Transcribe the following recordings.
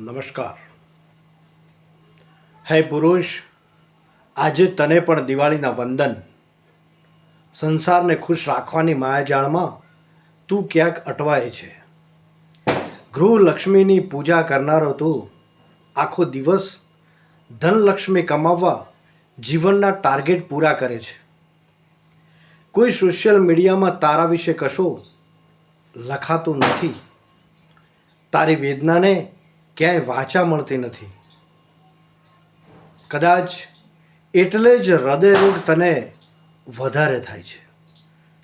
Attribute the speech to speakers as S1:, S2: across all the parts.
S1: નમસ્કાર. હે પુરુષ, આજે તને પણ દિવાળીના વંદન. સંસારને ખુશ રાખવાની માયાજાળમાં તું ક્યાંક અટવાય છે. ગૃહલક્ષ્મીની પૂજા કરનારો તું આખો દિવસ ધનલક્ષ્મી કમાવવા જીવનના ટાર્ગેટ પૂરા કરે છે. કોઈ સોશિયલ મીડિયામાં તારા વિશે કશો લખાતું નથી. તારી વેદનાને ક્યાંય વાચા મળતી નથી. કદાચ એટલે જ હૃદયરોગ તને વધારે થાય છે.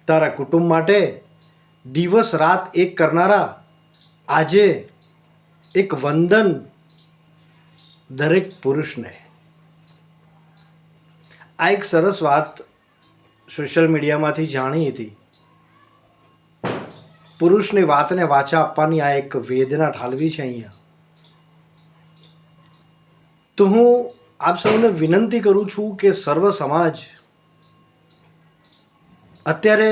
S1: તારા કુટુંબ માટે દિવસ રાત એક કરનારા આજે એક વંદન દરેક પુરુષને. આ એક સરસ વાત સોશિયલ મીડિયામાંથી જાણી હતી. પુરુષની વાતને વાચા આપવાની આ એક વેદના ઠાલવી છે અહીંયા. તો હું આપ સૌને વિનંતી કરું છું કે સર્વ સમાજ અત્યારે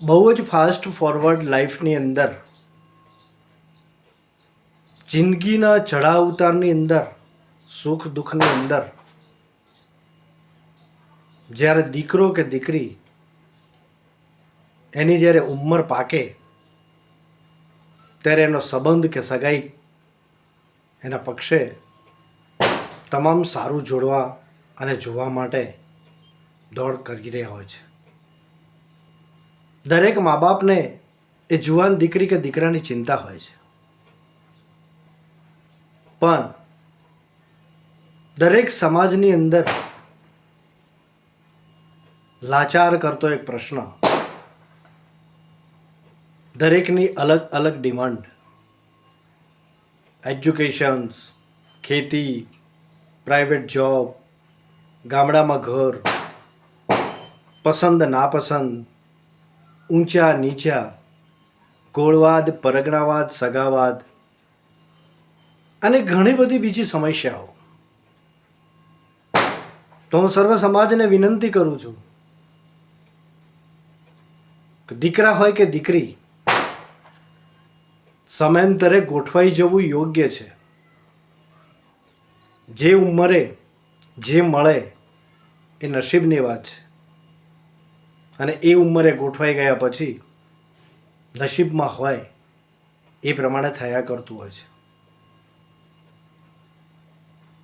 S1: બહુ જ ફાસ્ટ ફોરવર્ડ લાઈફની અંદર, જિંદગીના ચઢાવ ઉતારની અંદર, સુખ દુઃખની અંદર, જ્યારે દીકરો કે દીકરી એની જ્યારે ઉંમર પાકે ત્યારે એનો સંબંધ કે સગાઈ એના પક્ષે તમામ સારું જોડવા અને જોવા માટે દોડ કરી રહ્યા હોય છે. દરેક મા બાપને એ જુવાન દીકરી કે દીકરાની ચિંતા હોય છે. પણ દરેક સમાજની અંદર લાચાર કરતો એક પ્રશ્ન, દરેકની અલગ અલગ ડિમાન્ડ, એજ્યુકેશન્સ, ખેતી, પ્રાઇવેટ જોબ, ગામડામાં ઘર, પસંદ નાપસંદ, ઊંચા નીચા, ગોળવાદ, પરગણાવાદ, સગાવાદ અને ઘણી બધી બીજી સમસ્યાઓ. તો હું સર્વ સમાજને વિનંતી કરું છું કે દીકરા હોય કે દીકરી, સમયાંતરે ગોઠવાઈ જવું યોગ્ય છે. જે ઉંમરે જે મળે એ નસીબની વાત છે. અને એ ઉંમરે ગોઠવાઈ ગયા પછી નસીબમાં હોય એ પ્રમાણે થયા કરતું હોય છે.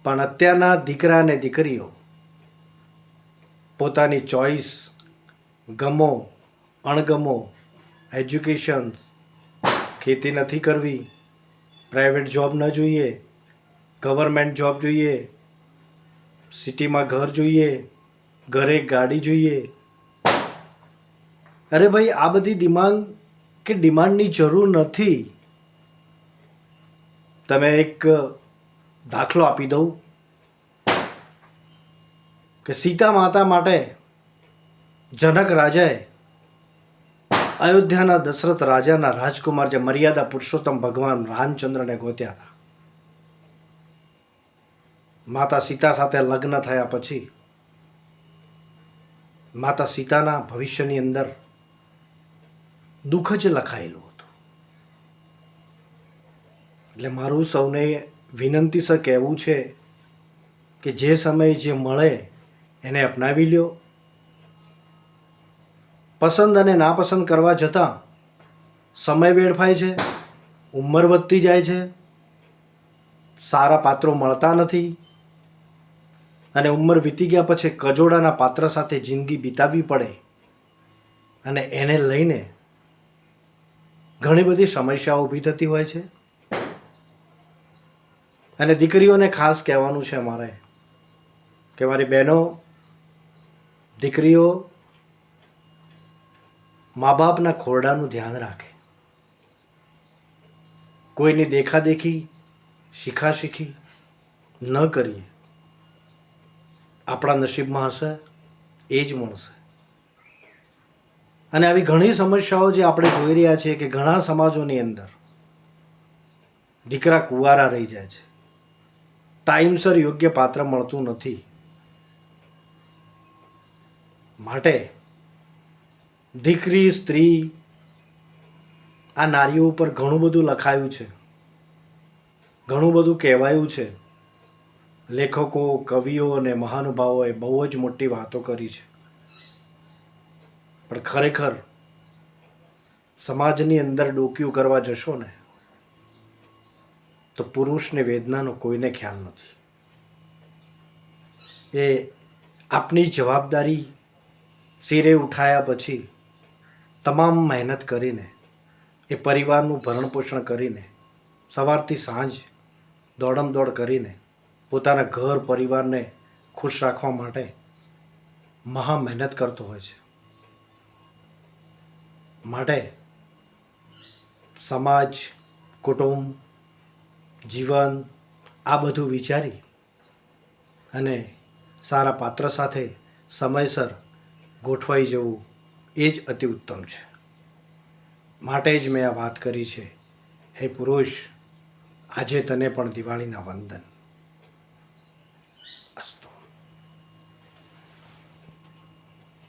S1: પણ અત્યારના દીકરા અને દીકરીઓ પોતાની ચોઈસ, ગમો અણગમો, એજ્યુકેશન, ખેતી નથી કરવી, પ્રાઇવેટ જોબ ન જોઈએ, ગવર્મેન્ટ જોબ જોઈએ, સિટીમાં ઘર જોઈએ, ઘરે ગાડી જોઈએ. અરે ભાઈ, આ બધી ડિમાન્ડની જરૂર નથી. તમે એક દાખલો આપી દઉં કે સીતા માતા માટે જનક રાજાએ અયોધ્યાના દશરથ રાજાના રાજકુમાર, જે મર્યાદા પુરુષોત્તમ ભગવાન રામચંદ્રને ગોત્યા હતા. માતા સીતા સાથે લગ્ન થયા પછી માતા સીતાના ભવિષ્યની અંદર દુઃખ જ લખાયેલું હતું. એટલે મારું સૌને વિનંતી સર કહેવું છે કે જે સમયે જે મળે એને અપનાવી લ્યો. પસંદ અને નાપસંદ કરવા જતાં સમય વેડફાય છે, ઉંમર વધતી જાય છે, સારા પાત્રો મળતા નથી, અને ઉંમર વીતી ગયા પછી કજોડાના પાત્ર સાથે જિંદગી વિતાવવી પડે. અને એને લઈને ઘણી બધી સમસ્યાઓ ઊભી થતી હોય છે. અને દીકરીઓને ખાસ કહેવાનું છે મારે કે મારી બહેનો, દીકરીઓ મા બાપના ખોરડાનું ધ્યાન રાખે. કોઈની દેખાદેખી, શીખાશીખી ન કરીએ. આપણા નસીબમાં હશે એ જ મળશે. અને આવી ઘણી સમસ્યાઓ જે આપણે જોઈ રહ્યા છીએ કે ઘણા સમાજોની અંદર દીકરા કુંવારા રહી જાય છે, ટાઈમસર યોગ્ય પાત્ર મળતું નથી. માટે દીકરી, સ્ત્રી, આ નારીઓ ઉપર ઘણું બધું લખાયું છે. ઘણું બધું કહેવાયું છે. લેખકો, કવિઓ અને મહાનુભાવોએ બહુ જ મોટી વાતો કરી છે. પણ ખરેખર સમાજની અંદર ડોકિયું કરવા જશો ને તો પુરુષને વેદનાનો કોઈને ખ્યાલ નથી. એ આપની જવાબદારી શિરે ઉઠાયા પછી તમામ મહેનત કરીને એ પરિવારનું ભરણપોષણ કરીને સવારથી સાંજ દોડમ-દોડ કરીને પોતાના ઘર પરિવારને ખુશ રાખવા માટે મહા મહેનત કરતો હોય છે. માટે સમાજ, કુટુંબ, જીવન આ બધું વિચારી અને સારા પાત્ર સાથે સમયસર ગોઠવાઈ જવું એ જ અતિ ઉત્તમ છે. માટે જ મેં આ વાત કરી છે. હે પુરુષ, આજે તને પણ દિવાળીના વંદન.